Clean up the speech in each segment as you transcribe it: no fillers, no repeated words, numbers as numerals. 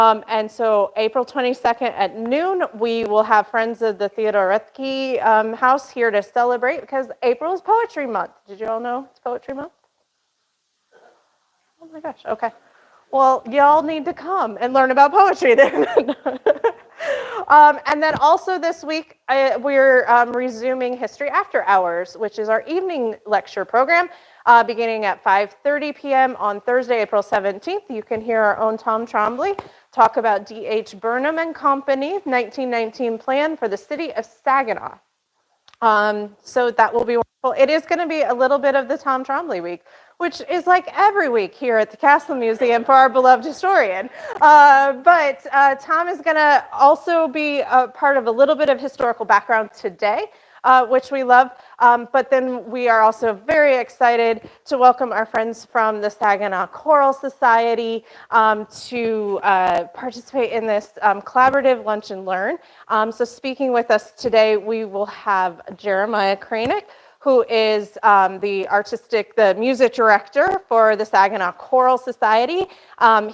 And so April 22nd at noon, we will have Friends of the Theodore Roethke House here to celebrate because April is Poetry Month. Did you all know it's Poetry Month? Oh my gosh, okay. Well, y'all need to come and learn about poetry then. And then also this week, we're resuming History After Hours, which is our evening lecture program, beginning at 5:30 p.m. on Thursday, April 17th. You can hear our own Tom Trombley talk about D.H. Burnham and Company 1919 plan for the city of Saginaw. So that will be wonderful. It is going to be a little bit of the Tom Trombley week, which is like every week here at the Castle Museum for our beloved historian. But Tom is going to also be a part of a little bit of historical background today, which we love. But then we are also very excited to welcome our friends from the Saginaw Choral Society to participate in this collaborative lunch and learn. So speaking with us today, we will have Jeremiah Kranick, who is the music director for the Saginaw Choral Society.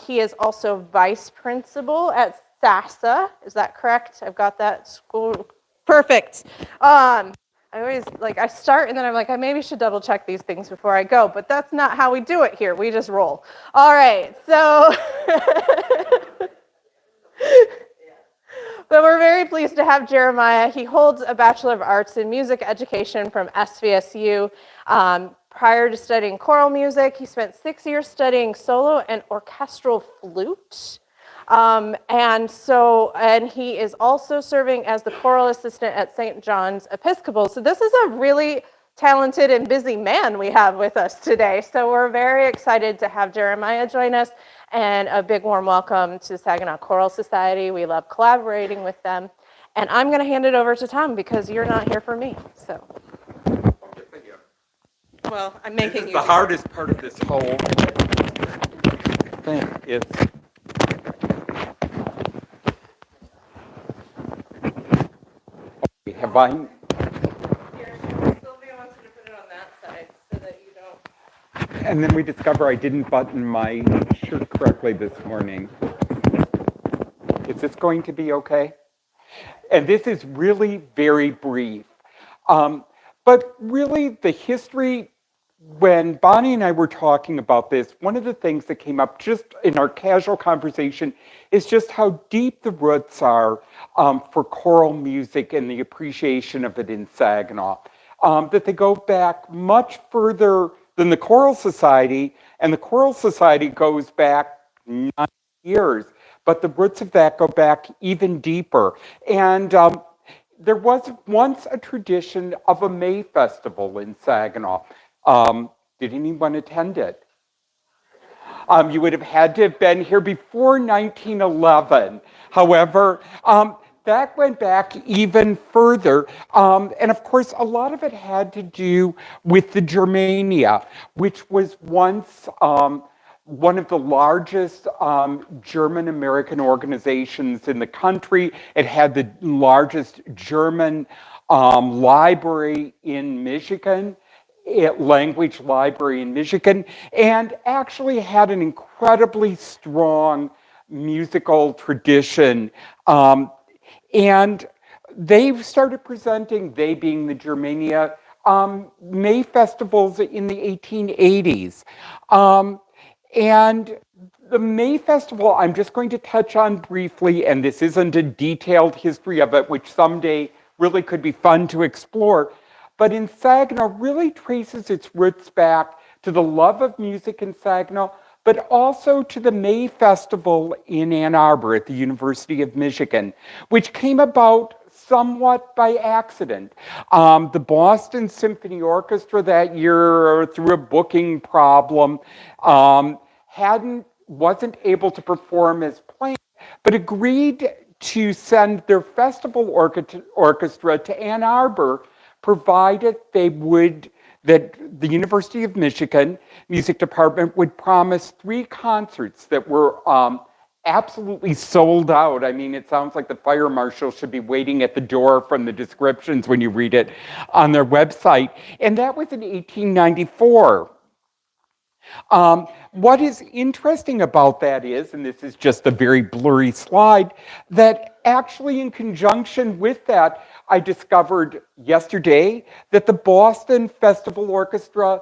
He is also vice principal at SASA. Is that correct? I've got that school. Perfect. I always, I start and then I'm like, I maybe should double check these things before I go, but that's not how we do it here. We just roll. All right, so. But we're very pleased to have Jeremiah. He holds a Bachelor of Arts in Music Education from SVSU. Prior to studying choral music, he spent 6 years studying solo and orchestral flute. And he is also serving as the choral assistant at St. John's Episcopal. So this is a really talented and busy man we have with us today. So we're very excited to have Jeremiah join us, and a big warm welcome to the Saginaw Choral Society. We love collaborating with them. And I'm going to hand it over to Tom because you're not here for me. So. Well, I'm making this is the hardest part of this whole thing. Have I? Here, Sylvia wants you to put it on that side so that you don't. And then we discover I didn't button my shirt correctly this morning. Is this going to be okay? And this is really very brief. But really, the history, when Bonnie and I were talking about this, one of the things that came up just in our casual conversation is just how deep the roots are for choral music and the appreciation of it in Saginaw. That they go back much further than the Choral Society, and the Choral Society goes back 9 years, but the roots of that go back even deeper. And there was once a tradition of a May festival in Saginaw. Did anyone attend it? You would have had to have been here before 1911. However, that went back even further. And of course, a lot of it had to do with the Germania, which was once one of the largest German-American organizations in the country. It had the largest German library in Michigan. Language library in Michigan, and actually had an incredibly strong musical tradition. And they started presenting, they being the Germania, May festivals in the 1880s. And the May Festival, I'm just going to touch on briefly, and this isn't a detailed history of it, which someday really could be fun to explore. But in Saginaw really traces its roots back to the love of music in Saginaw, but also to the May Festival in Ann Arbor at the University of Michigan, which came about somewhat by accident. The Boston Symphony Orchestra that year, through a booking problem, wasn't able to perform as planned, but agreed to send their festival orchestra to Ann Arbor, provided that the University of Michigan Music Department would promise 3 concerts that were absolutely sold out. I mean, it sounds like the fire marshal should be waiting at the door from the descriptions when you read it on their website. And that was in 1894. What is interesting about that is, and this is just a very blurry slide, that actually in conjunction with that, I discovered yesterday that the Boston Festival Orchestra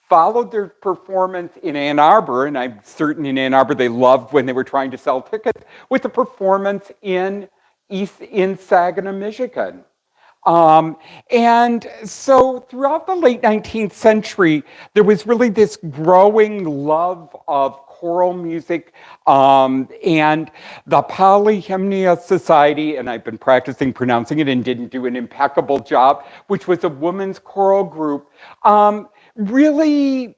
followed their performance in Ann Arbor, and I'm certain in Ann Arbor they loved when they were trying to sell tickets, with a performance in Saginaw, Michigan. Um, and so throughout the late 19th century, there was really this growing love of choral music, and the Polyhymnia Society, and I've been practicing pronouncing it and didn't do an impeccable job, which was a women's choral group, really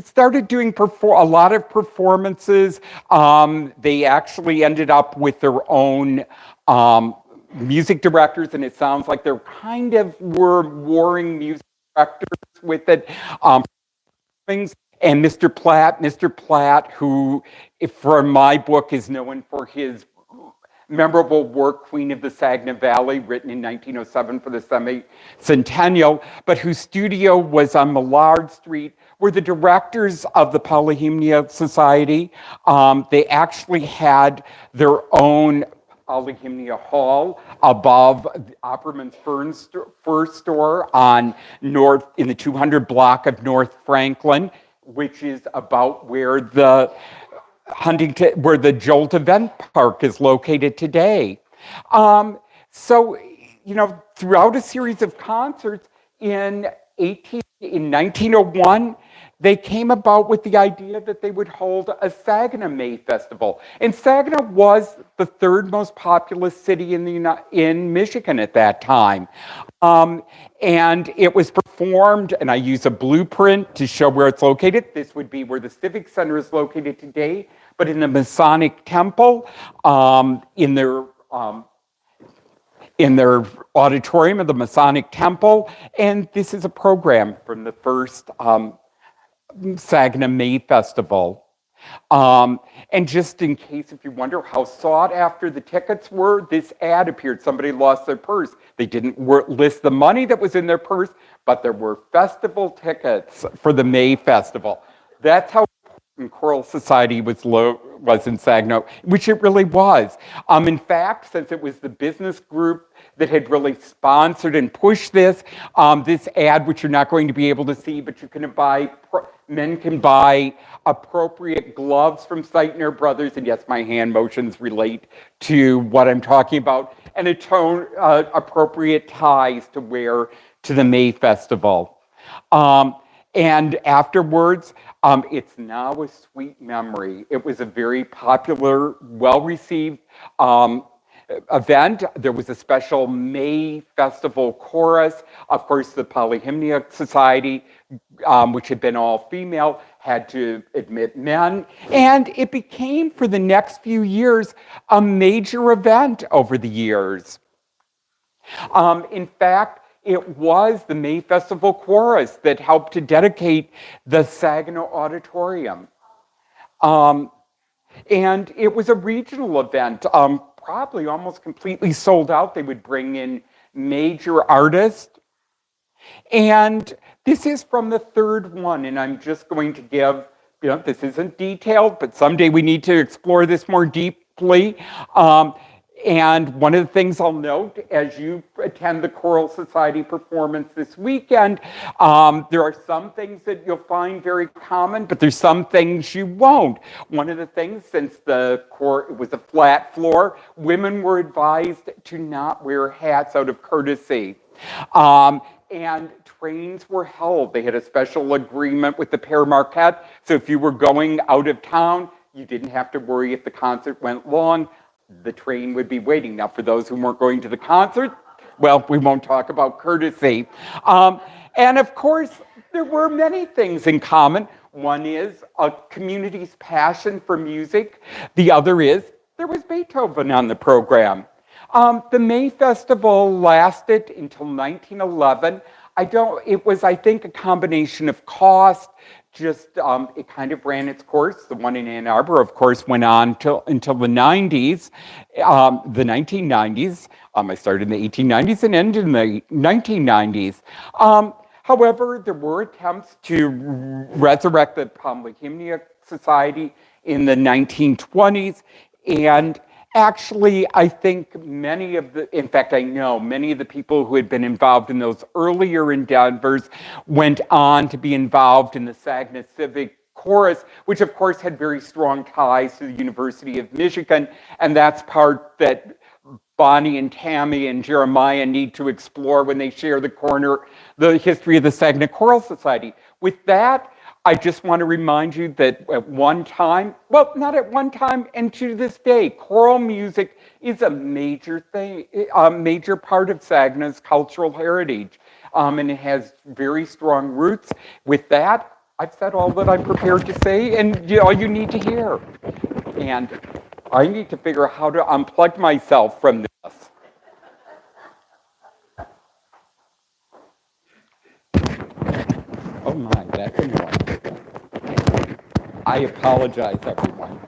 started doing a lot of performances. They actually ended up with their own music directors, and it sounds like they're kind of were warring music directors with it. And Mr. Platt, who, from my book, is known for his memorable work, Queen of the Saginaw Valley, written in 1907 for the semi-centennial, but whose studio was on Millard Street, were the directors of the Polyhymnia Society. They actually had their own Polyhymnia Hall above Opperman's Fur Store on in the 200 block of North Franklin, which is about where the where the Jolt Event Park is located today. So, throughout a series of concerts in 1901, they came about with the idea that they would hold a Saginaw May Festival. And Saginaw was the third most populous city in Michigan at that time. And it was performed, and I use a blueprint to show where it's located. This would be where the Civic Center is located today, but in the Masonic Temple, in their auditorium of the Masonic Temple. And this is a program from the first Saginaw May Festival. And just in case if you wonder how sought after the tickets were, this ad appeared. Somebody lost their purse. They didn't list the money that was in their purse, but there were festival tickets for the May Festival. That's how important Choral Society was in Saginaw, which it really was. In fact, since it was the business group that had really sponsored and pushed this ad, which you're not going to be able to see, but you can buy, men can buy appropriate gloves from Sightner Brothers, and yes, my hand motions relate to what I'm talking about, and appropriate ties to wear to the May Festival. And afterwards, it's now a sweet memory. It was a very popular, well-received event. There was a special May Festival chorus. Of course, the Polyhymnia Society, which had been all female, had to admit men. And it became, for the next few years, a major event over the years. In fact, it was the May Festival Chorus that helped to dedicate the Saginaw Auditorium. And it was a regional event, probably almost completely sold out. They would bring in major artists. And this is from the third one, and I'm just going to give, this isn't detailed, but someday we need to explore this more deeply. And one of the things I'll note as you attend the Choral Society performance this weekend, there are some things that you'll find very common, but there's some things you won't. One of the things, since it was a flat floor, women were advised to not wear hats out of courtesy. And trains were held. They had a special agreement with the Père Marquette, so if you were going out of town, you didn't have to worry if the concert went long. The train would be waiting. Now, for those who weren't going to the concert, well, we won't talk about courtesy. And of course, there were many things in common. One is a community's passion for music. The other is there was Beethoven on the program. The May Festival lasted until 1911. It was, I think, a combination of cost. Just it kind of ran its course. The one in Ann Arbor, of course, went on until the 90s, the 1990s. I started in the 1890s and ended in the 1990s. However, there were attempts to resurrect the Polyhymnia Society in the 1920s, and actually, I think in fact, I know many of the people who had been involved in those earlier endeavors went on to be involved in the Saginaw Civic Chorus, which of course had very strong ties to the University of Michigan, and that's part that Bonnie and Tammy and Jeremiah need to explore when they share the history of the Saginaw Choral Society. With that, I just want to remind you that at one time, well, not at one time, and to this day, choral music is a major thing, a major part of Saginaw's cultural heritage, and it has very strong roots. With that, I've said all that I'm prepared to say, and all you need to hear. And I need to figure out how to unplug myself from this. Oh my, that's annoying. I apologize, everyone.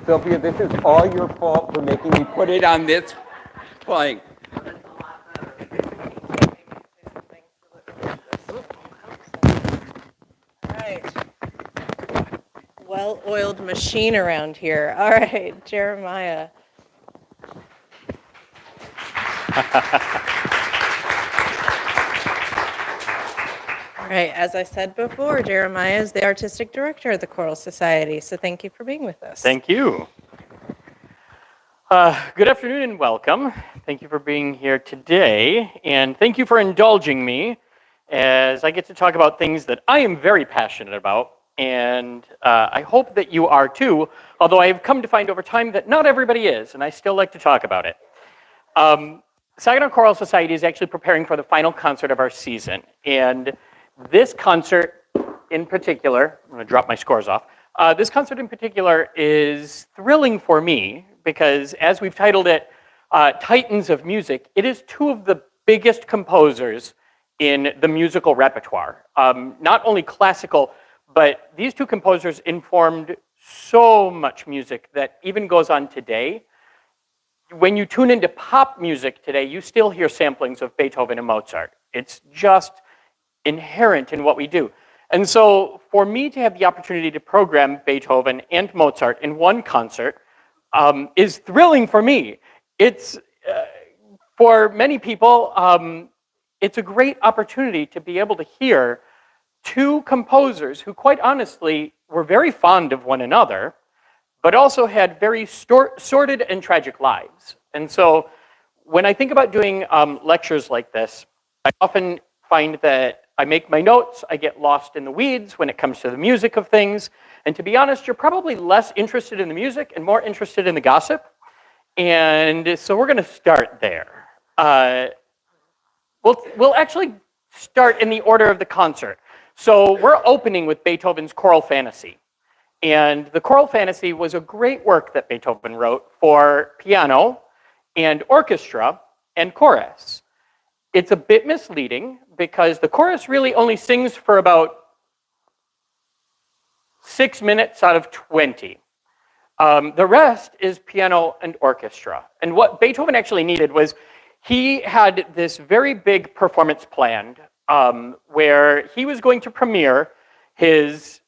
Sylvia, this is all your fault for making me put it on this plank. All right. Well-oiled machine around here. All right, Jeremiah. All right, as I said before, Jeremiah is the artistic director of the Choral Society, so thank you for being with us. Thank you. Good afternoon and welcome. Thank you for being here today, and thank you for indulging me as I get to talk about things that I am very passionate about, and I hope that you are too, although I have come to find over time that not everybody is, and I still like to talk about it. Saginaw Choral Society is actually preparing for the final concert of our season, and this concert in particular, I'm going to drop my scores off, this concert in particular is thrilling for me because, as we've titled it, Titans of Music, it is two of the biggest composers in the musical repertoire. Not only classical, but these two composers informed so much music that even goes on today. When you tune into pop music today, you still hear samplings of Beethoven and Mozart. It's just inherent in what we do. And so for me to have the opportunity to program Beethoven and Mozart in one concert is thrilling for me. It's, for many people, it's a great opportunity to be able to hear two composers who quite honestly were very fond of one another, but also had very sordid and tragic lives. And so when I think about doing lectures like this, I often find that I make my notes, I get lost in the weeds when it comes to the music of things, and to be honest, you're probably less interested in the music and more interested in the gossip, and so we're going to start there. We'll actually start in the order of the concert. So we're opening with Beethoven's Choral Fantasy, and the Choral Fantasy was a great work that Beethoven wrote for piano and orchestra and chorus. It's a bit misleading because the chorus really only sings for about 6 minutes out of 20. The rest is piano and orchestra. And what Beethoven actually needed was he had this very big performance planned where he was going to premiere his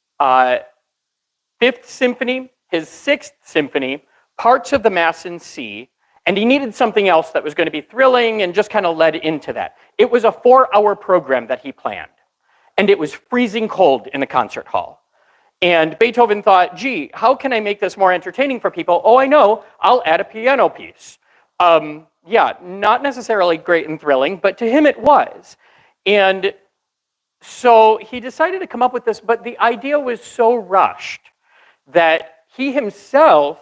Fifth Symphony, his Sixth Symphony, parts of the Mass in C, and he needed something else that was going to be thrilling and just kind of led into that. It was a 4-hour program that he planned, and it was freezing cold in the concert hall. And Beethoven thought, gee, how can I make this more entertaining for people? Oh, I know, I'll add a piano piece. Yeah, not necessarily great and thrilling, but to him it was. And so he decided to come up with this, but the idea was so rushed that he himself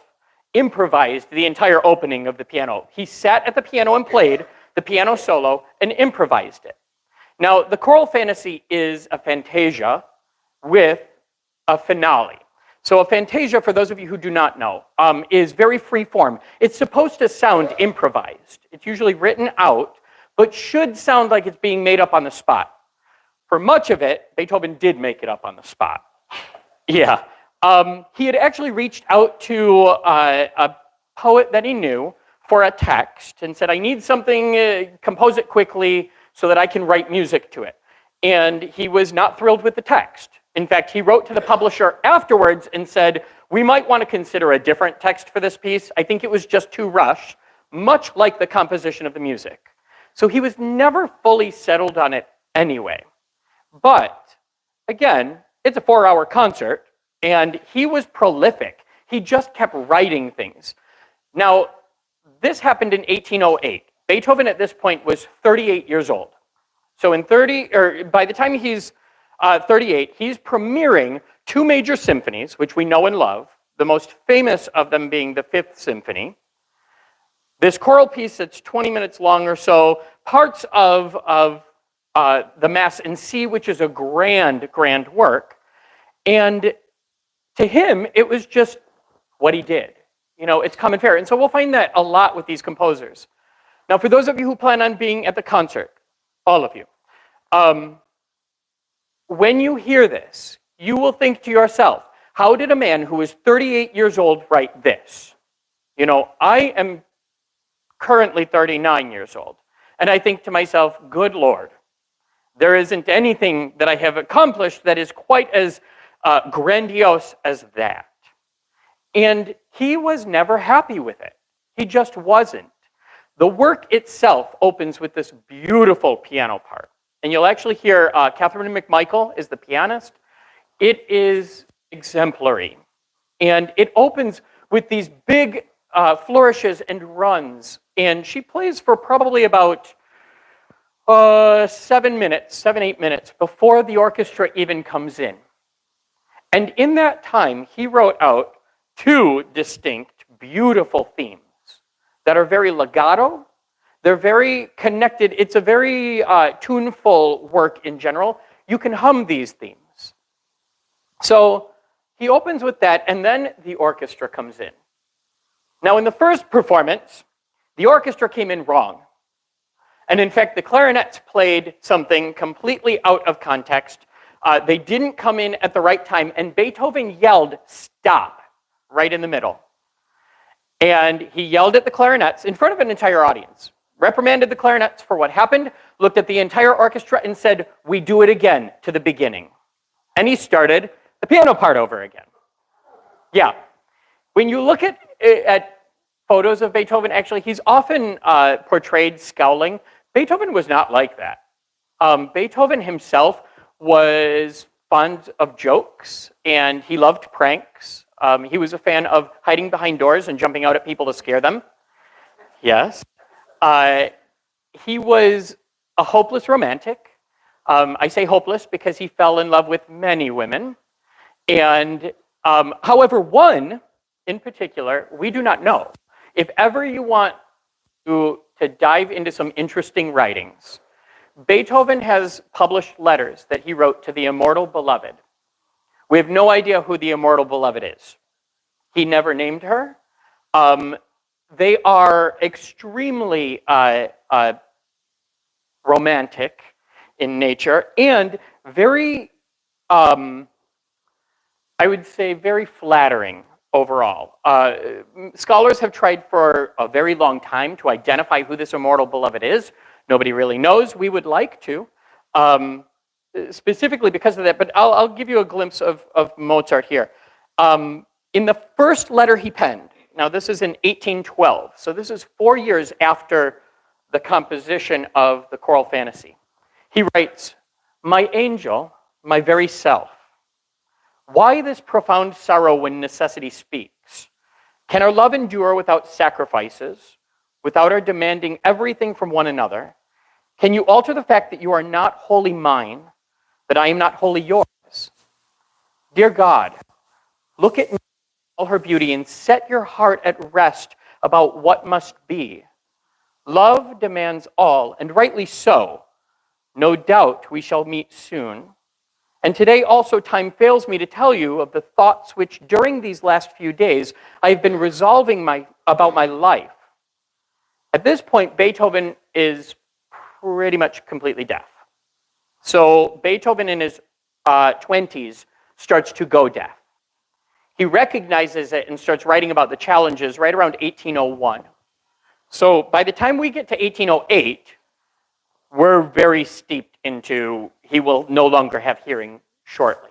improvised the entire opening of the piano. He sat at the piano and played the piano solo and improvised it. Now, the Choral Fantasy is a fantasia with a finale. So a fantasia, for those of you who do not know, is very free form. It's supposed to sound improvised. It's usually written out, but should sound like it's being made up on the spot. For much of it, Beethoven did make it up on the spot. Yeah. He had actually reached out to a poet that he knew for a text and said, I need something, compose it quickly, so that I can write music to it. And he was not thrilled with the text. In fact, he wrote to the publisher afterwards and said, we might want to consider a different text for this piece. I think it was just too rushed, much like the composition of the music. So he was never fully settled on it anyway. But again, it's a 4-hour concert, and he was prolific. He just kept writing things. Now, this happened in 1808. Beethoven at this point was 38 years old. So by the time he's 38, he's premiering 2 major symphonies, which we know and love, the most famous of them being the Fifth Symphony. This choral piece that's 20 minutes long or so, parts of the Mass in C, which is a grand, grand work. And to him, it was just what he did. You know, it's common fare. And so we'll find that a lot with these composers. Now, for those of you who plan on being at the concert, all of you, when you hear this, you will think to yourself, how did a man who is 38 years old write this? You know, I am currently 39 years old. And I think to myself, good Lord, there isn't anything that I have accomplished that is quite as grandiose as that. And he was never happy with it. He just wasn't. The work itself opens with this beautiful piano part. And you'll actually hear Catherine McMichael is the pianist. It is exemplary. And it opens with these big flourishes and runs. And she plays for probably about 7, 8 minutes before the orchestra even comes in. And in that time, he wrote out 2 distinct, beautiful themes that are very legato. They're very connected. It's a very tuneful work in general. You can hum these themes. So he opens with that, and then the orchestra comes in. Now, in the first performance, the orchestra came in wrong. And in fact, the clarinets played something completely out of context. They didn't come in at the right time, and Beethoven yelled, "Stop," right in the middle. And he yelled at the clarinets in front of an entire audience, reprimanded the clarinets for what happened, looked at the entire orchestra and said, "We do it again to the beginning." And he started the piano part over again. Yeah. When you look at photos of Beethoven, actually, he's often portrayed scowling. Beethoven was not like that. Beethoven himself was fond of jokes, and he loved pranks. He was a fan of hiding behind doors and jumping out at people to scare them. Yes. He was a hopeless romantic. I say hopeless because he fell in love with many women. And however, one in particular, we do not know. If ever you want to dive into some interesting writings, Beethoven has published letters that he wrote to the immortal beloved. We have no idea who the immortal beloved is. He never named her. They are extremely romantic in nature and very, I would say, very flattering overall. Scholars have tried for a very long time to identify who this immortal beloved is. Nobody really knows. We would like to, specifically because of that, but I'll give you a glimpse of Mozart here. In the first letter he penned, now this is in 1812, so this is 4 years after the composition of the choral fantasy. He writes, "My angel, my very self, why this profound sorrow when necessity speaks? Can our love endure without sacrifices, without our demanding everything from one another? Can you alter the fact that you are not wholly mine, that I am not wholly yours? Dear God, look at me, all her beauty, and set your heart at rest about what must be. Love demands all, and rightly so. No doubt we shall meet soon. And today also time fails me to tell you of the thoughts which during these last few days I have been resolving about my life." At this point, Beethoven is pretty much completely deaf. So Beethoven in his 20s starts to go deaf. He recognizes it and starts writing about the challenges right around 1801. So by the time we get to 1808, we're very steeped into he will no longer have hearing shortly.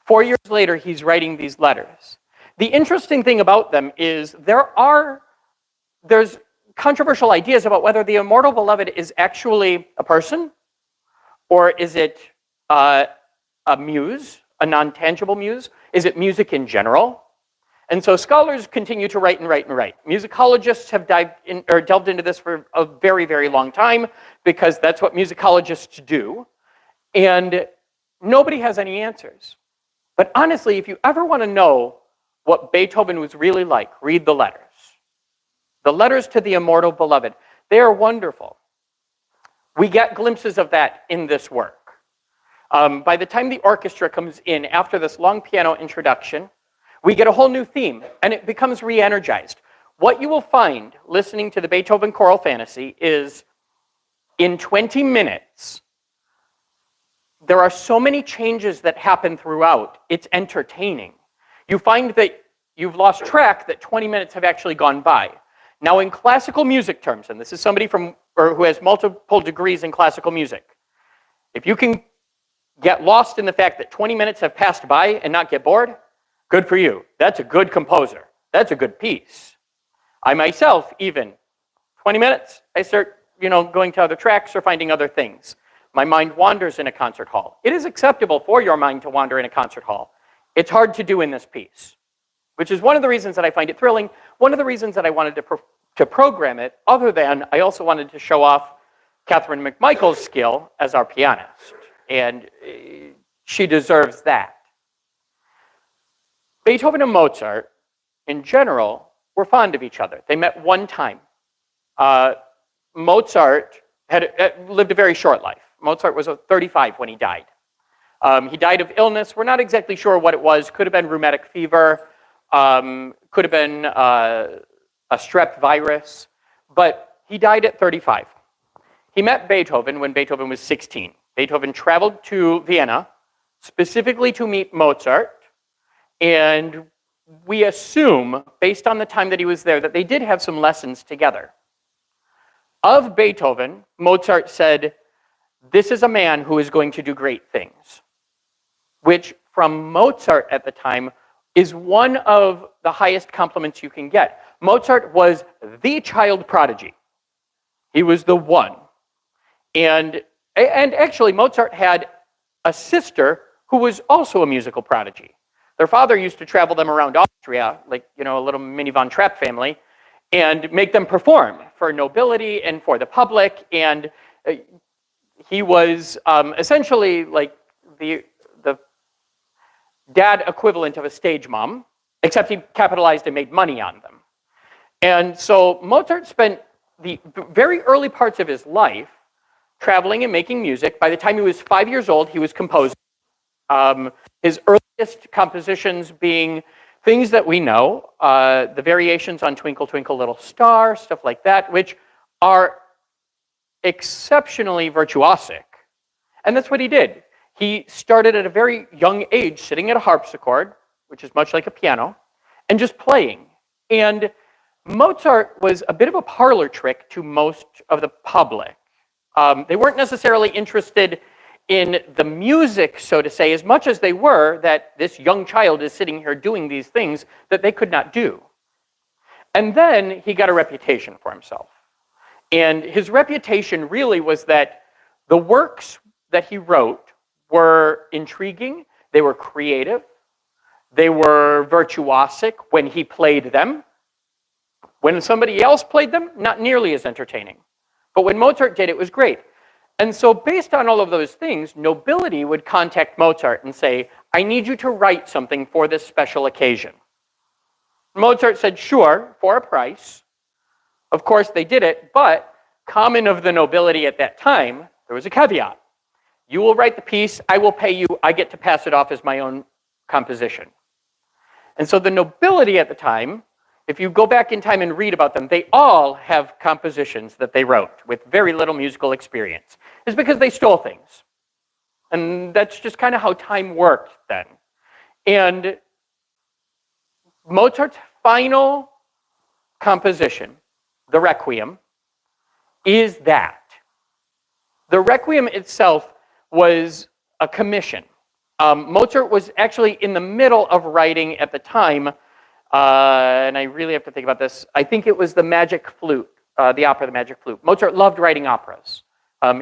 4 years later, he's writing these letters. The interesting thing about them is there's controversial ideas about whether the immortal beloved is actually a person, or is it a muse, a non-tangible muse? Is it music in general? And so scholars continue to write and write and write. Musicologists have delved into this for a very, very long time because that's what musicologists do. And nobody has any answers. But honestly, if you ever want to know what Beethoven was really like, read the letters. The letters to the immortal beloved. They are wonderful. We get glimpses of that in this work. By the time the orchestra comes in after this long piano introduction, we get a whole new theme, and it becomes re-energized. What you will find listening to the Beethoven Choral Fantasy is, in 20 minutes, there are so many changes that happen throughout, it's entertaining. You find that you've lost track that 20 minutes have actually gone by. Now, in classical music terms, and this is somebody who has multiple degrees in classical music, if you can get lost in the fact that 20 minutes have passed by and not get bored, good for you. That's a good composer. That's a good piece. I myself, even 20 minutes, I start, going to other tracks or finding other things. My mind wanders in a concert hall. It is acceptable for your mind to wander in a concert hall. It's hard to do in this piece, which is one of the reasons that I find it thrilling, one of the reasons that I wanted to program it, other than I also wanted to show off Catherine McMichael's skill as our pianist, and she deserves that. Beethoven and Mozart, in general, were fond of each other. They met one time. Mozart had lived a very short life. Mozart was 35 when he died. He died of illness. We're not exactly sure what it was. Could have been rheumatic fever. Could have been a strep virus. But he died at 35. He met Beethoven when Beethoven was 16. Beethoven traveled to Vienna specifically to meet Mozart. And we assume, based on the time that he was there, that they did have some lessons together. Of Beethoven, Mozart said, "This is a man who is going to do great things," which from Mozart at the time is one of the highest compliments you can get. Mozart was the child prodigy. He was the one. And actually, Mozart had a sister who was also a musical prodigy. Their father used to travel them around Austria, like, a little mini von Trapp family, and make them perform for nobility and for the public. And he was essentially like the dad equivalent of a stage mom, except he capitalized and made money on them. And so Mozart spent the very early parts of his life traveling and making music. By the time he was 5 years old, he was composing. His earliest compositions being things that we know, the variations on Twinkle, Twinkle, Little Star, stuff like that, which are exceptionally virtuosic. And that's what he did. He started at a very young age sitting at a harpsichord, which is much like a piano, and just playing. And Mozart was a bit of a parlor trick to most of the public. They weren't necessarily interested in the music, so to say, as much as they were that this young child is sitting here doing these things that they could not do. And then he got a reputation for himself. And his reputation really was that the works that he wrote were intriguing, they were creative, they were virtuosic when he played them. When somebody else played them, not nearly as entertaining. But when Mozart did, it was great. And so based on all of those things, nobility would contact Mozart and say, "I need you to write something for this special occasion." Mozart said, "Sure," for a price. Of course, they did it, but common of the nobility at that time, there was a caveat. You will write the piece, I will pay you, I get to pass it off as my own composition. And so the nobility at the time, if you go back in time and read about them, they all have compositions that they wrote with very little musical experience. It's because they stole things. And that's just kind of how time worked then. And Mozart's final composition, the Requiem, is that. The Requiem itself was a commission. Mozart was actually in the middle of writing at the time, and I really have to think about this. I think it was the Magic Flute, the opera, The Magic Flute. Mozart loved writing operas.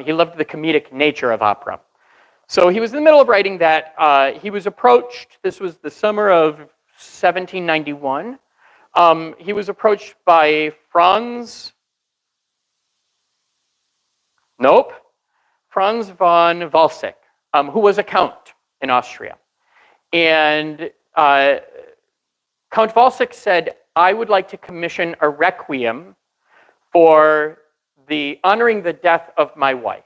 He loved the comedic nature of opera. So he was in the middle of writing that. He was approached, this was the summer of 1791. He was approached by Franz von Walsegg, who was a count in Austria. And Count Walsegg said, I would like to commission a requiem for honoring the death of my wife.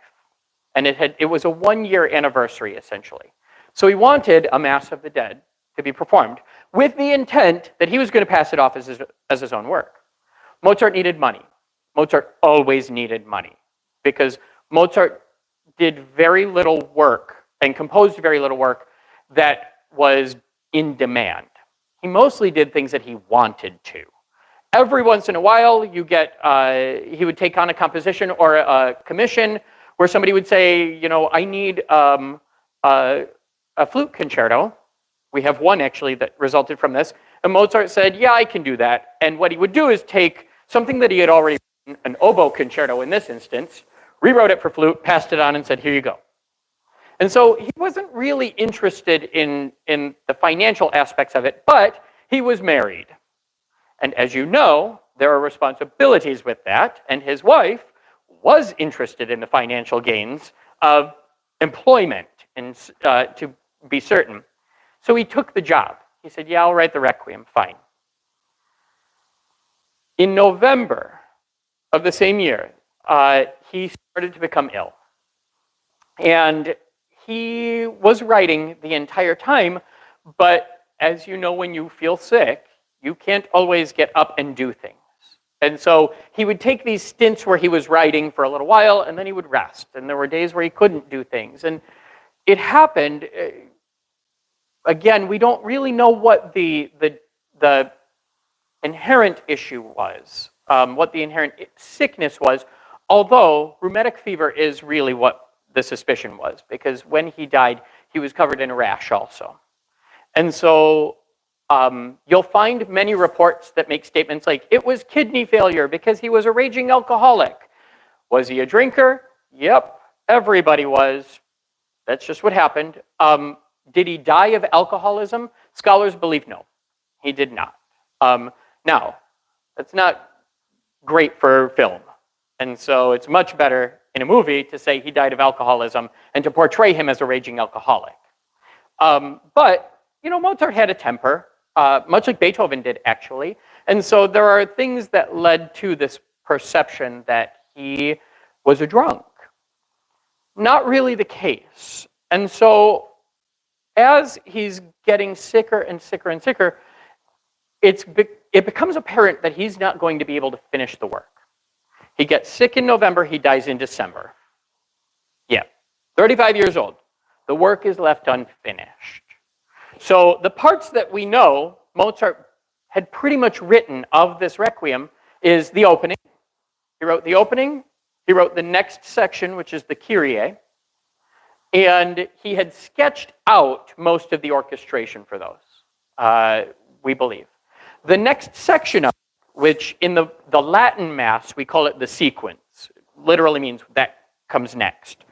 And it was a 1-year anniversary, essentially. So he wanted a Mass of the Dead to be performed with the intent that he was going to pass it off as his own work. Mozart needed money. Mozart always needed money because Mozart did very little work and composed very little work that was in demand. He mostly did things that he wanted to. Every once in a while, you get, he would take on a composition or a commission where somebody would say, you know, I need a flute concerto. We have one actually that resulted from this. And Mozart said, yeah, I can do that. And what he would do is take something that he had already written, an oboe concerto in this instance, rewrote it for flute, passed it on and said, here you go. And so he wasn't really interested in the financial aspects of it, but he was married. And as you know, there are responsibilities with that. And his wife was interested in the financial gains of employment and to be certain. So he took the job. He said, yeah, I'll write the Requiem, fine. In November of the same year, he started to become ill. And he was writing the entire time, but as you know, when you feel sick, you can't always get up and do things. And so he would take these stints where he was writing for a little while, and then he would rest. And there were days where he couldn't do things. And it happened, again, we don't really know what the inherent issue was, what the inherent sickness was, although rheumatic fever is really what the suspicion was, because when he died, he was covered in a rash also. And so you'll find many reports that make statements like, it was kidney failure because he was a raging alcoholic. Was he a drinker? Yep, everybody was. That's just what happened. Did he die of alcoholism? Scholars believe no, he did not. Now, that's not great for film. And so it's much better in a movie to say he died of alcoholism and to portray him as a raging alcoholic. But, you know, Mozart had a temper, much like Beethoven did, actually. And so there are things that led to this perception that he was a drunk. Not really the case. And so as he's getting sicker and sicker and sicker, it becomes apparent that he's not going to be able to finish the work. He gets sick in November, he dies in December. Yeah, 35 years old. The work is left unfinished. So the parts that we know Mozart had pretty much written of this Requiem is the opening. He wrote the opening, he wrote the next section, which is the Kyrie, and he had sketched out most of the orchestration for those, we believe. The next section of it, which in the Latin Mass, we call it the sequence. Literally means that comes next.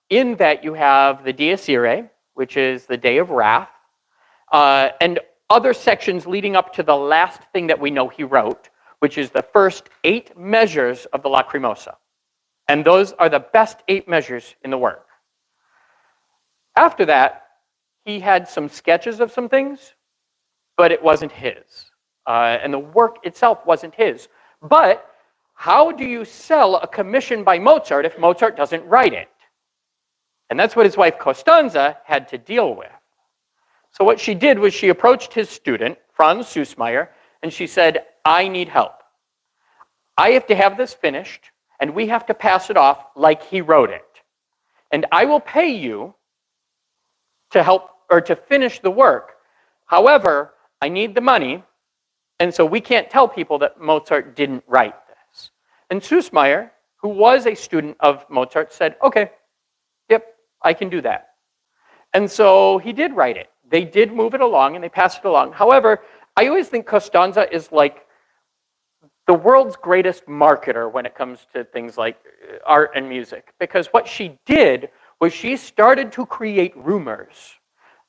In that you have the Dies Irae, which is the Day of Wrath, and other sections leading up to the last thing that we know he wrote, which is the first 8 measures of the Lacrimosa. And those are the best 8 measures in the work. After that, he had some sketches of some things, but it wasn't his. And the work itself wasn't his. But how do you sell a commission by Mozart if Mozart doesn't write it? And that's what his wife Costanza had to deal with. So what she did was she approached his student, Franz Süssmayr, and she said, I need help. I have to have this finished, and we have to pass it off like he wrote it. And I will pay you to help or to finish the work. However, I need the money, and so we can't tell people that Mozart didn't write this. And Süssmayr, who was a student of Mozart, said, okay, yep, I can do that. And so he did write it. They did move it along and they passed it along. However, I always think Costanza is like the world's greatest marketer when it comes to things like art and music, because what she did was she started to create rumors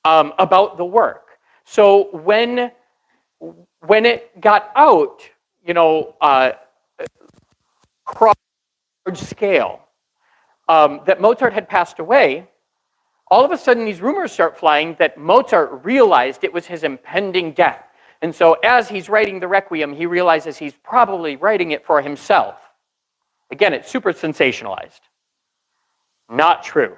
about the work. So when it got out, across a large scale, that Mozart had passed away, all of a sudden these rumors start flying that Mozart realized it was his impending death. And so as he's writing the Requiem, he realizes he's probably writing it for himself. Again, it's super sensationalized. Not true.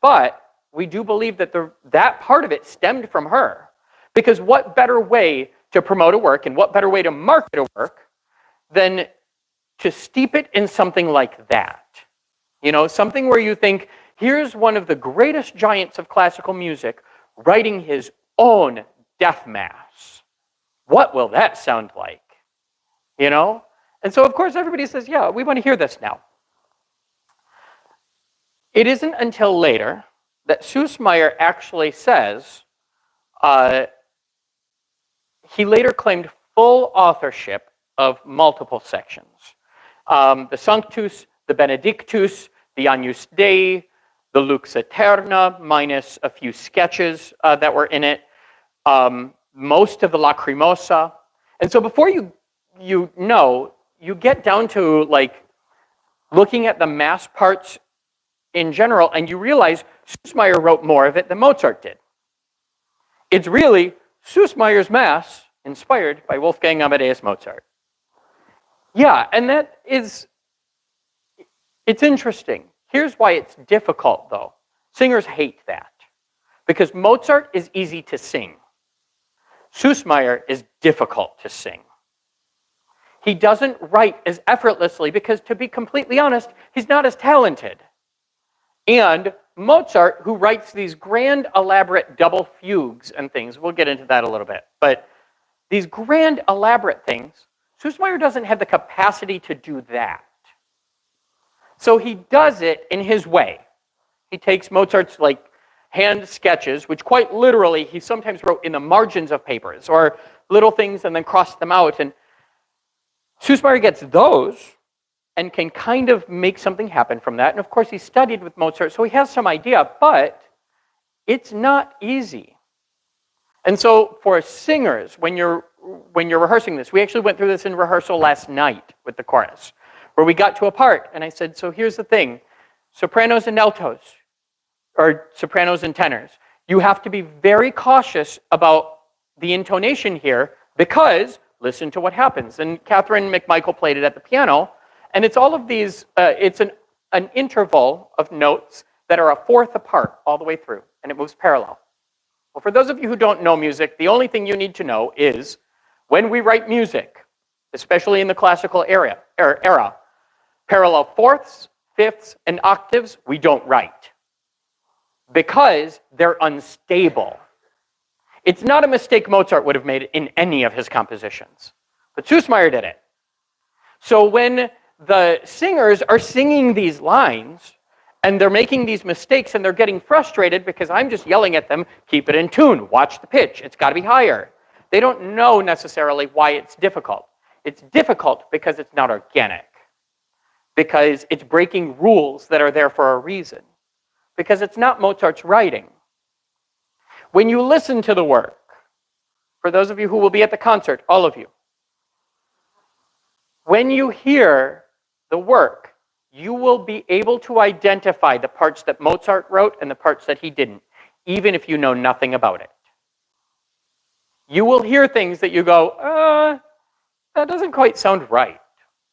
But we do believe that that part of it stemmed from her. Because what better way to promote a work and what better way to market a work than to steep it in something like that? Something where you think, here's one of the greatest giants of classical music writing his own death mass. What will that sound like? And so, of course, everybody says, yeah, we want to hear this now. It isn't until later that Süssmayr actually says he later claimed full authorship of multiple sections. The Sanctus, the Benedictus, the Agnus Dei, the Lux Aeterna, minus a few sketches that were in it, most of the Lacrimosa. And so before you get down to like looking at the mass parts in general, and you realize Süssmayr wrote more of it than Mozart did. It's really Süssmayr's Mass inspired by Wolfgang Amadeus Mozart. Yeah, and it's interesting. Here's why it's difficult, though. Singers hate that. Because Mozart is easy to sing. Süssmayr is difficult to sing. He doesn't write as effortlessly because, to be completely honest, he's not as talented. And Mozart, who writes these grand, elaborate double fugues and things, we'll get into that a little bit, but these grand, elaborate things, Süssmayr doesn't have the capacity to do that. So he does it in his way. He takes Mozart's hand sketches, which quite literally he sometimes wrote in the margins of papers, or little things and then crossed them out. And Süssmayr gets those and can kind of make something happen from that. And of course, he studied with Mozart, so he has some idea, but it's not easy. And so for singers, when you're rehearsing this, we actually went through this in rehearsal last night with the chorus, where we got to a part, and I said, so here's the thing, sopranos and altos, or sopranos and tenors, you have to be very cautious about the intonation here, because listen to what happens. And Catherine McMichael played it at the piano, and it's all of these, it's an interval of notes that are a fourth apart all the way through, and it moves parallel. Well, for those of you who don't know music, the only thing you need to know is when we write music, especially in the classical era, parallel fourths, fifths, and octaves, we don't write because they're unstable. It's not a mistake Mozart would have made in any of his compositions, but Süssmayr did it. So when the singers are singing these lines, and they're making these mistakes, and they're getting frustrated because I'm just yelling at them, keep it in tune, watch the pitch, it's got to be higher. They don't know necessarily why it's difficult. It's difficult because it's not organic, because it's breaking rules that are there for a reason, because it's not Mozart's writing. When you listen to the work, for those of you who will be at the concert, all of you, when you hear the work, you will be able to identify the parts that Mozart wrote and the parts that he didn't, even if you know nothing about it. You will hear things that you go, that doesn't quite sound right.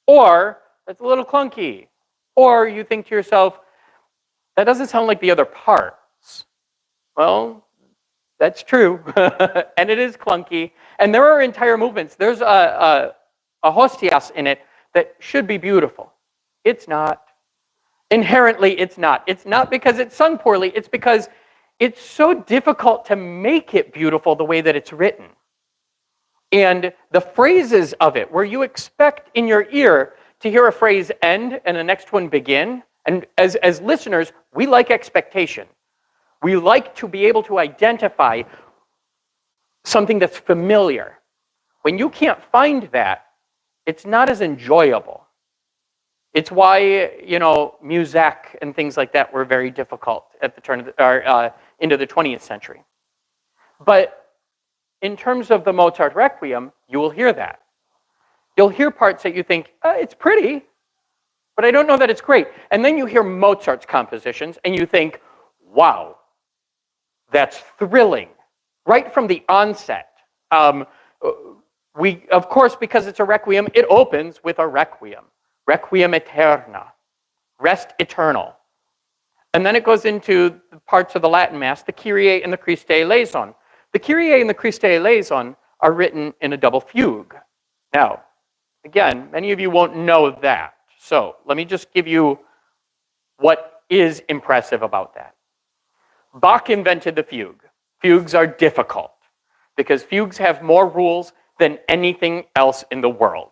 Or, that's a little clunky. Or you think to yourself, that doesn't sound like the other parts. Well, that's true. And it is clunky. And there are entire movements. There's a hostias in it that should be beautiful. It's not. Inherently, it's not. It's not because it's sung poorly. It's because it's so difficult to make it beautiful the way that it's written. And the phrases of it, where you expect in your ear to hear a phrase end and the next one begin. And as listeners, we like expectation. We like to be able to identify something that's familiar. When you can't find that, it's not as enjoyable. It's why, music and things like that were very difficult at the turn of into the 20th century. But in terms of the Mozart Requiem, you will hear that. You'll hear parts that you think, it's pretty, but I don't know that it's great. And then you hear Mozart's compositions, and you think, wow, that's thrilling. Right from the onset. We, of course, because it's a Requiem, it opens with a Requiem. Requiem Aeterna, rest eternal. And then it goes into the parts of the Latin Mass, the Kyrie and the Christe eleison. The Kyrie and the Christe eleison are written in a double fugue. Now, again, many of you won't know that. So let me just give you what is impressive about that. Bach invented the fugue. Fugues are difficult because fugues have more rules than anything else in the world.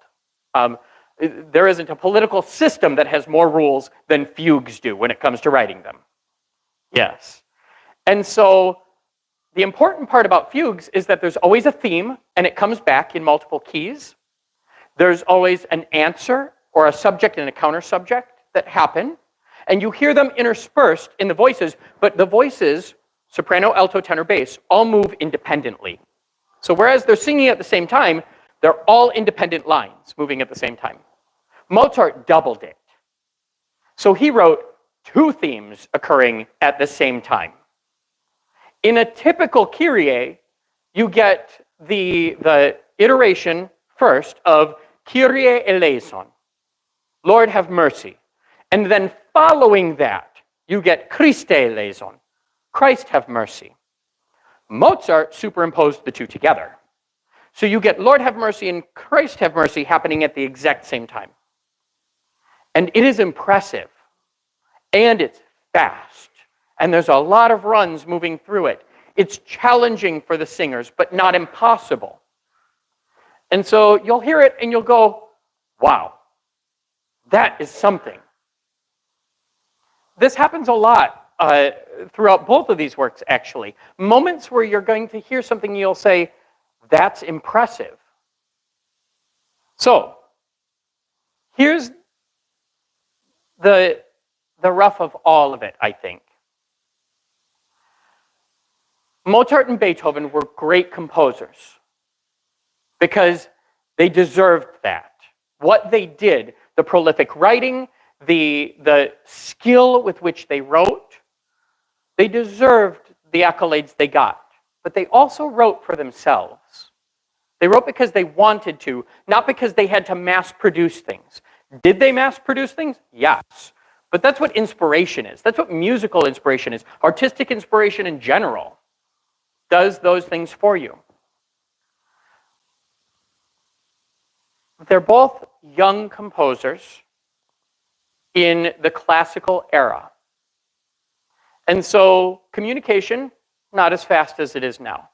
There isn't a political system that has more rules than fugues do when it comes to writing them. Yes. And so the important part about fugues is that there's always a theme, and it comes back in multiple keys. There's always an answer or a subject and a counter-subject that happen, and you hear them interspersed in the voices, but the voices, soprano, alto, tenor, bass, all move independently. So whereas they're singing at the same time, they're all independent lines moving at the same time. Mozart doubled it. So he wrote 2 themes occurring at the same time. In a typical Kyrie, you get the iteration first of Kyrie eleison, Lord have mercy. And then following that, you get Christe eleison, Christ have mercy. Mozart superimposed the 2 together. So you get Lord have mercy and Christ have mercy happening at the exact same time. And it is impressive. And it's fast. And there's a lot of runs moving through it. It's challenging for the singers, but not impossible. And so you'll hear it and you'll go, wow, that is something. This happens a lot throughout both of these works, actually. Moments where you're going to hear something, you'll say, that's impressive. So, here's the rough of all of it, I think. Mozart and Beethoven were great composers because they deserved that. What they did, the prolific writing, the skill with which they wrote, they deserved the accolades they got. But they also wrote for themselves. They wrote because they wanted to, not because they had to mass produce things. Did they mass produce things? Yes. But that's what inspiration is. That's what musical inspiration is. Artistic inspiration in general does those things for you. They're both young composers in the classical era. And so communication, not as fast as it is now.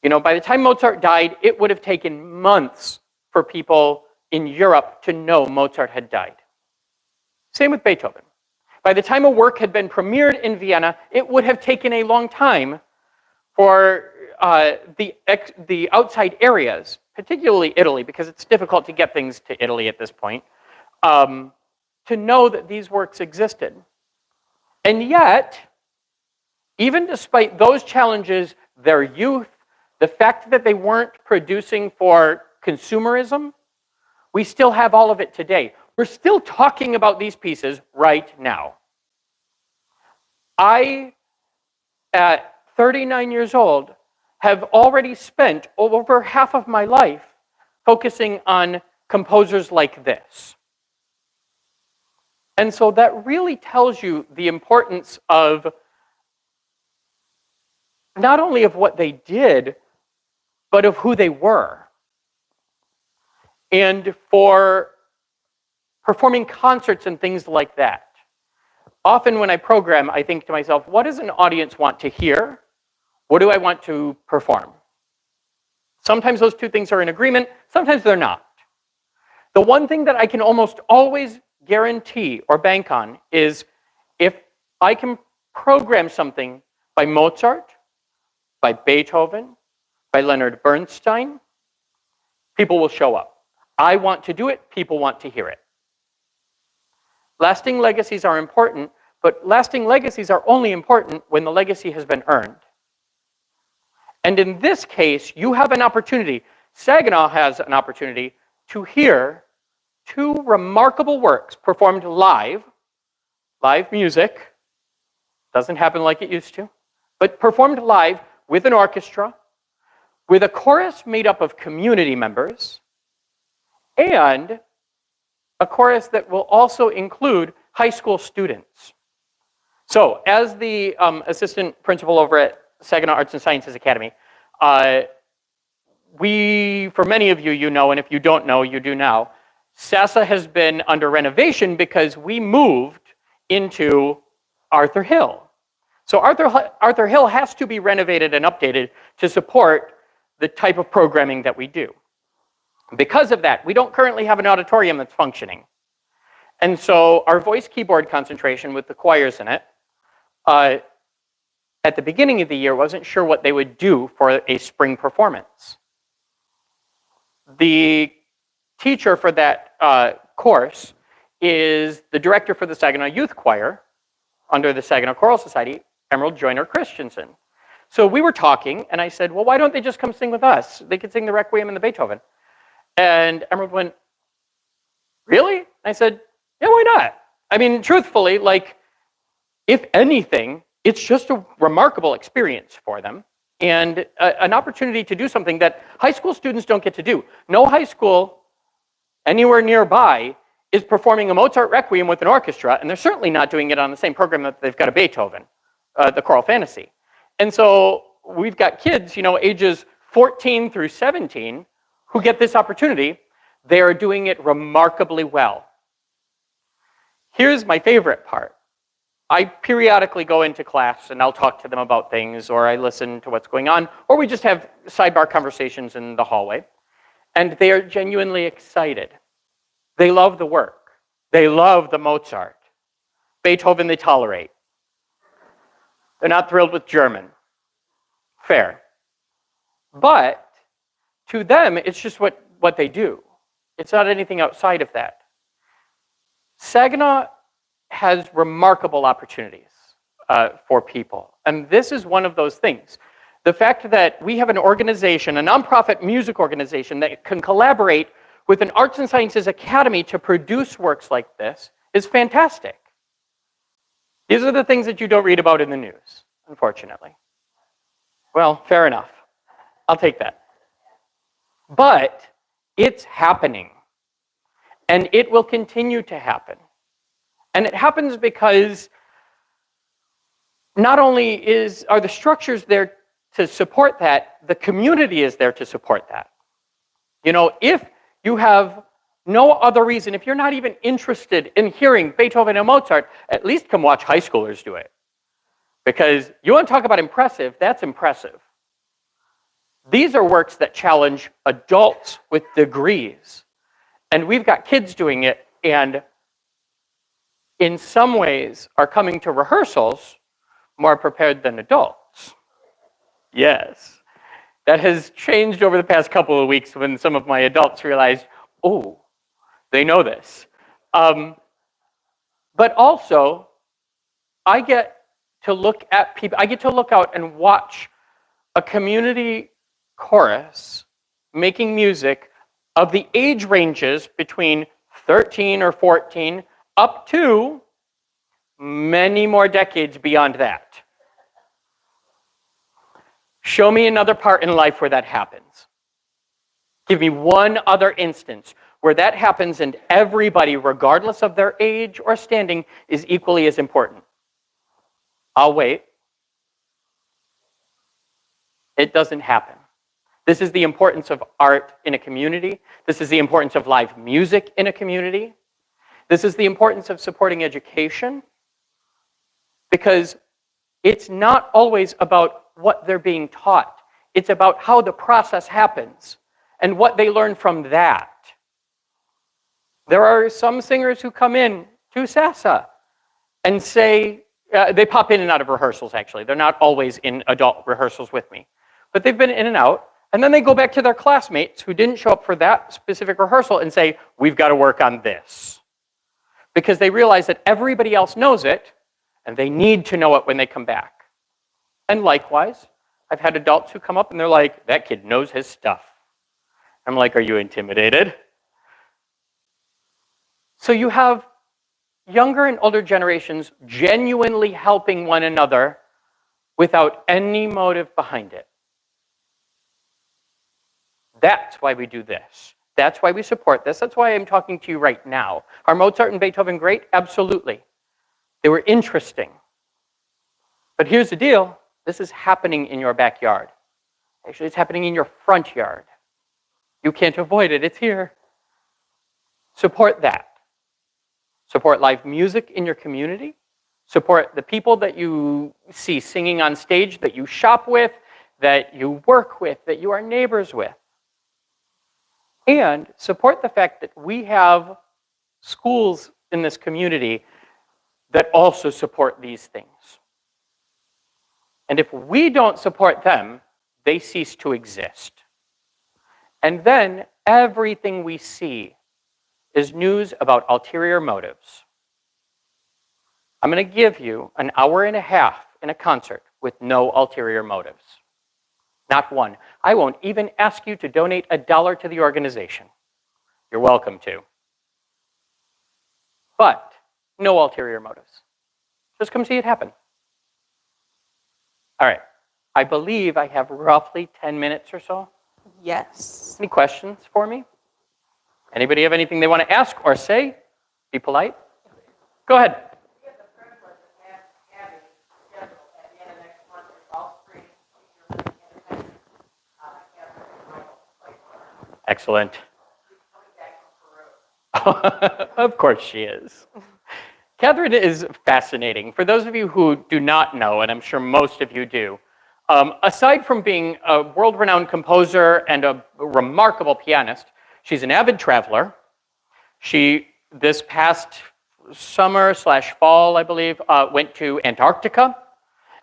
By the time Mozart died, it would have taken months for people in Europe to know Mozart had died. Same with Beethoven. By the time a work had been premiered in Vienna, it would have taken a long time for the outside areas, particularly Italy, because it's difficult to get things to Italy at this point, to know that these works existed. And yet, even despite those challenges, their youth, the fact that they weren't producing for consumerism, we still have all of it today. We're still talking about these pieces right now. I, at 39 years old, have already spent over half of my life focusing on composers like this. And so that really tells you the importance of not only of what they did, but of who they were. And for performing concerts and things like that. Often when I program, I think to myself, what does an audience want to hear? What do I want to perform? Sometimes those 2 things are in agreement, sometimes they're not. The one thing that I can almost always guarantee or bank on is if I can program something by Mozart, by Beethoven, by Leonard Bernstein, people will show up. I want to do it, people want to hear it. Lasting legacies are important, but lasting legacies are only important when the legacy has been earned. And in this case, you have an opportunity, Saginaw has an opportunity to hear two remarkable works performed live music, doesn't happen like it used to, but performed live with an orchestra, with a chorus made up of community members, and a chorus that will also include high school students. So, as the assistant principal over at Saginaw Arts and Sciences Academy, for many of you, you know, and if you don't know, you do now, SASA has been under renovation because we moved into Arthur Hill. So Arthur Hill has to be renovated and updated to support the type of programming that we do. Because of that, we don't currently have an auditorium that's functioning. And so our voice keyboard concentration with the choirs in it, at the beginning of the year, wasn't sure what they would do for a spring performance. The teacher for that course is the director for the Saginaw Youth Choir under the Saginaw Choral Society, Emerald Joyner Christensen. So we were talking, and I said, well, why don't they just come sing with us? They could sing the Requiem and the Beethoven. And Emerald went, really? I said, yeah, why not? I mean, truthfully, like, if anything, it's just a remarkable experience for them and an opportunity to do something that high school students don't get to do. No high school anywhere nearby is performing a Mozart Requiem with an orchestra, and they're certainly not doing it on the same program that they've got a Beethoven, the Choral Fantasy. And so we've got kids, you know, ages 14 through 17 who get this opportunity. They are doing it remarkably well. Here's my favorite part. I periodically go into class and I'll talk to them about things, or I listen to what's going on, or we just have sidebar conversations in the hallway. And they are genuinely excited. They love the work. They love the Mozart. Beethoven they tolerate. They're not thrilled with German. Fair. But to them, it's just what they do. It's not anything outside of that. Saginaw has remarkable opportunities for people. And this is one of those things. The fact that we have an organization, a nonprofit music organization that can collaborate with an Arts and Sciences Academy to produce works like this is fantastic. These are the things that you don't read about in the news, unfortunately. Well, fair enough. I'll take that. But it's happening. And it will continue to happen. And it happens because not only are the structures there to support that, the community is there to support that. You know, if you have no other reason, if you're not even interested in hearing Beethoven and Mozart, at least come watch high schoolers do it. Because you want to talk about impressive, that's impressive. These are works that challenge adults with degrees. And we've got kids doing it, and in some ways are coming to rehearsals more prepared than adults. Yes. That has changed over the past couple of weeks when some of my adults realized, oh, they know this. But also, I get to look at people, I get to look out and watch a community chorus making music of the age ranges between 13 or 14 up to many more decades beyond that. Show me another part in life where that happens. Give me one other instance where that happens and everybody, regardless of their age or standing, is equally as important. I'll wait. It doesn't happen. This is the importance of art in a community. This is the importance of live music in a community. This is the importance of supporting education, because it's not always about what they're being taught. It's about how the process happens and what they learn from that. There are some singers who come in to SASA and say, they pop in and out of rehearsals, actually. They're not always in adult rehearsals with me. But they've been in and out, and then they go back to their classmates who didn't show up for that specific rehearsal and say, we've got to work on this. Because they realize that everybody else knows it, and they need to know it when they come back. And likewise, I've had adults who come up and they're like, that kid knows his stuff. I'm like, are you intimidated? So you have younger and older generations genuinely helping one another without any motive behind it. That's why we do this. That's why we support this. That's why I'm talking to you right now. Are Mozart and Beethoven great? Absolutely. They were interesting. But here's the deal. This is happening in your backyard. Actually, it's happening in your front yard. You can't avoid it. It's here. Support that. Support live music in your community. Support the people that you see singing on stage, that you shop with, that you work with, that you are neighbors with. And support the fact that we have schools in this community that also support these things. And if we don't support them, they cease to exist. And then everything we see is news about ulterior motives. I'm going to give you an hour and a half in a concert with no ulterior motives. Not one. I won't even ask you to donate $1 to the organization. You're welcome to. But no ulterior motives. Just come see it happen. All right. I believe I have roughly 10 minutes or so. Yes. Any questions for me? Anybody have anything they want to ask or say? Be polite. Go ahead. We have the privilege of having Abby scheduled at the end of next month for all three teachers and independent Excellent. She's coming back from Peru. Of course she is. Catherine is fascinating. For those of you who do not know, and I'm sure most of you do, aside from being a world-renowned composer and a remarkable pianist, she's an avid traveler. She, this past summer/fall, I believe, went to Antarctica,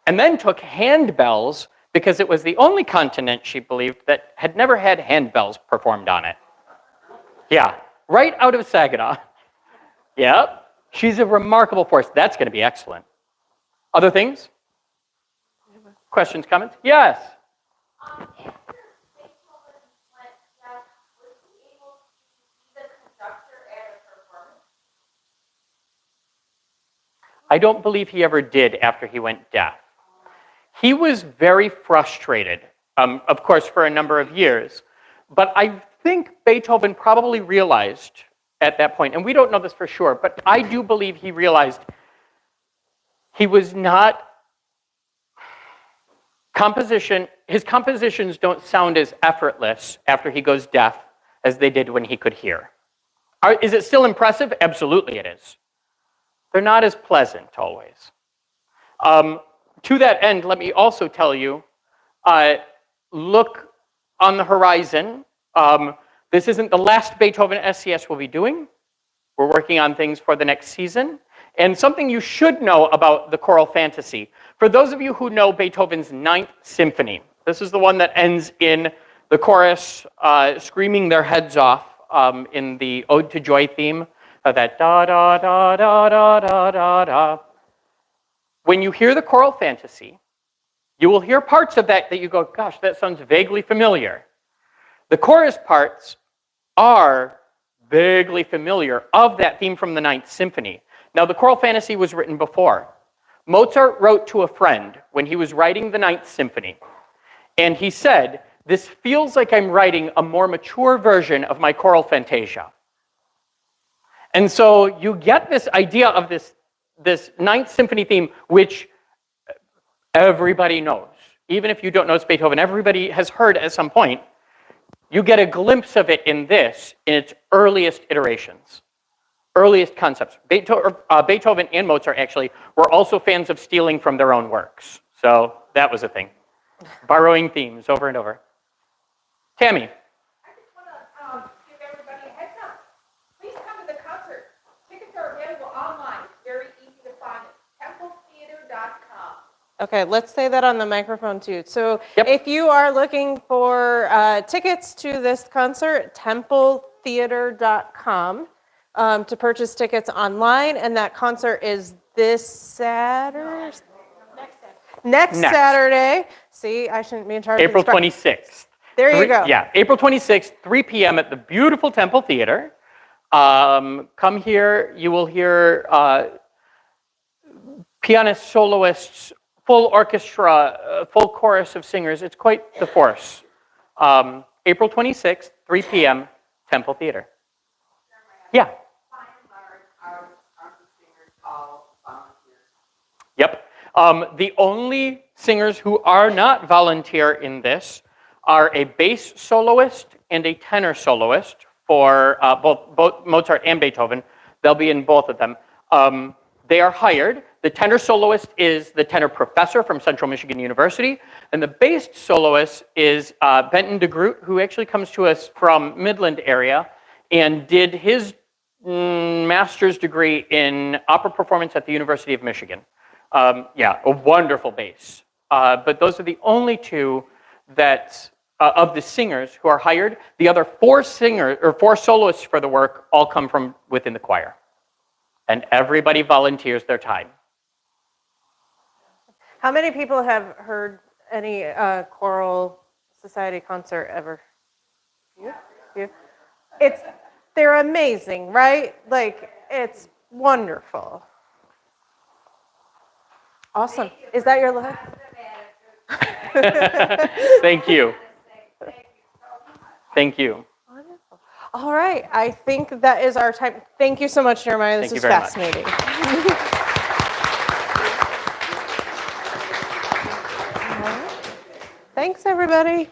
and then took handbells because it was the only continent, she believed, that had never had handbells performed on it. Yeah, right out of Saginaw. Yep. She's a remarkable force. That's going to be excellent. Other things? Questions, comments? Yes. After Beethoven went deaf, was he able to be the conductor at a performance? I don't believe he ever did after he went deaf. He was very frustrated, of course, for a number of years. But I think Beethoven probably realized at that point, and we don't know this for sure, but I do believe he realized he was not his compositions don't sound as effortless after he goes deaf as they did when he could hear. Is it still impressive? Absolutely it is. They're not as pleasant always. To that end, let me also tell you, look on the horizon. This isn't the last Beethoven SCS we'll be doing. We're working on things for the next season. And something you should know about the choral fantasy. For those of you who know Beethoven's Ninth Symphony, this is the one that ends in the chorus screaming their heads off in the Ode to Joy theme, that da da da da da da da da. When you hear the choral fantasy, you will hear parts of that you go, gosh, that sounds vaguely familiar. The chorus parts are vaguely familiar of that theme from the Ninth Symphony. Now, the choral fantasy was written before. Mozart wrote to a friend when he was writing the Ninth Symphony, and he said, this feels like I'm writing a more mature version of my choral fantasia. And so you get this idea of this Ninth Symphony theme, which everybody knows. Even if you don't know it's Beethoven, everybody has heard at some point. You get a glimpse of it in its earliest iterations, earliest concepts. Beethoven and Mozart actually were also fans of stealing from their own works. So that was a thing. Borrowing themes over and over. Tammy. I just want to give everybody a heads up. Please come to the Okay, let's say that on the microphone too. So Yep. if you are looking for tickets to this concert, templetheater.com to purchase tickets online. And that concert is this Saturday? Next Next. Saturday. See, I shouldn't be in charge April of the 26th. There you go. Yeah, April 26th, 3 p.m. at the beautiful Temple Theater. Come here, you will hear pianist, soloists, full orchestra, full chorus of singers. It's quite the force. April 26th, 3 p.m., Temple Theater. Yeah. Yep. The only singers who are not volunteer in this are a bass soloist and a tenor soloist for both Mozart and Beethoven. They'll be in both of them. They are hired. The tenor soloist is the tenor professor from Central Michigan University, and the bass soloist is Benton DeGroot, who actually comes to us from Midland area and did his master's degree in opera performance at the University of Michigan. Yeah, a wonderful bass. But those are the only two that of the singers who are hired. The other four soloists for the work all come from within the choir, and everybody volunteers their time. How many people have heard any choral society concert ever? You? They're amazing, right? Like, it's wonderful. Awesome. Is that your look? Thank you. Thank you. Wonderful. All right. I think that is our time. Thank you so much, Jeremiah. This Thank is you very much. fascinating. All right. Thanks, everybody.